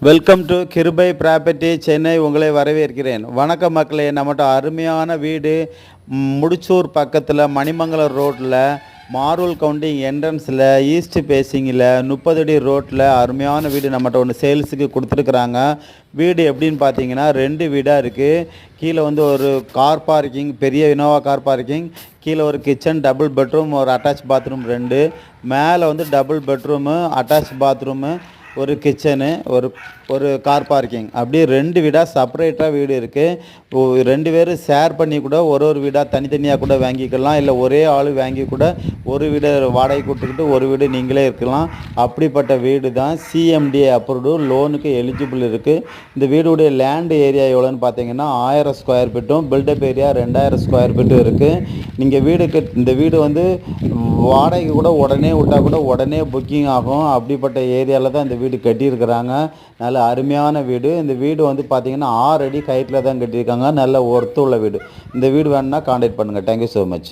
Welcome to கிருபை property Chennai. உங்களை வரவேற்கிறேன். வணக்க மக்களே. நம்மகிட்ட அருமையான வீடு முடிச்சூர் பக்கத்தில் மணிமங்கலம் ரோட்டில் மாரூல் கவுண்டிங் என்ட்ரன்ஸில் ஈஸ்ட் பேசிங்கில் 30 அடி ரோட்டில் அருமையான வீடு நம்மகிட்ட ஒன்று சேல்ஸுக்கு கொடுத்துருக்குறாங்க. வீடு எப்படின்னு பார்த்தீங்கன்னா 2 வீடாக இருக்குது. கீழே வந்து ஒரு கார் பார்க்கிங், பெரிய இனோவா கார் பார்க்கிங், கீழே ஒரு கிச்சன், டபுள் பெட்ரூம், ஒரு அட்டாச் பாத்ரூம் 2, மேலே வந்து டபுள் பெட்ரூமு, அட்டாச் பாத்ரூமு, ஒரு கிச்சனு, ஒரு கார் பார்க்கிங், அப்படியே 2 வீடாக செப்பரேட்டாக வீடு இருக்குது. 2 பேர் ஷேர் பண்ணி கூட ஒரு வீடாக தனித்தனியாக கூட வாங்கிக்கலாம். இல்லை ஒரே ஆள் வாங்கி கூட ஒரு வீடை வாடகை கொடுத்துக்கிட்டு ஒரு வீடு நீங்களே இருக்கலாம். அப்படிப்பட்ட வீடு தான். சிஎம்டிஏ அப்ரூவ்டு, லோனுக்கு எலிஜிபிள் இருக்குது. இந்த வீடுடைய லேண்டு ஏரியா எவ்வளோன்னு பார்த்தீங்கன்னா 1000 ஸ்கொயர் ஃபீட்டும், பில்டப் ஏரியா 2000 ஸ்கொயர் ஃபீட்டும் இருக்குது. நீங்கள் இந்த வீடு வந்து வாடகை கூட உடனே விட்டால் கூட உடனே புக்கிங் ஆகும். அப்படிப்பட்ட ஏரியாவில் தான் இந்த வீடு கட்டியிருக்கிறாங்க. நல்ல அருமையான வீடு. இந்த வீடு வந்து பார்த்தீங்கன்னா 6 அடி ஹைட்டில் தான் கட்டியிருக்காங்க. நல்ல ஒர்த்து உள்ள வீடு. இந்த வீடு வேணுன்னா கான்டாக்ட் பண்ணுங்கள். Thank you so much.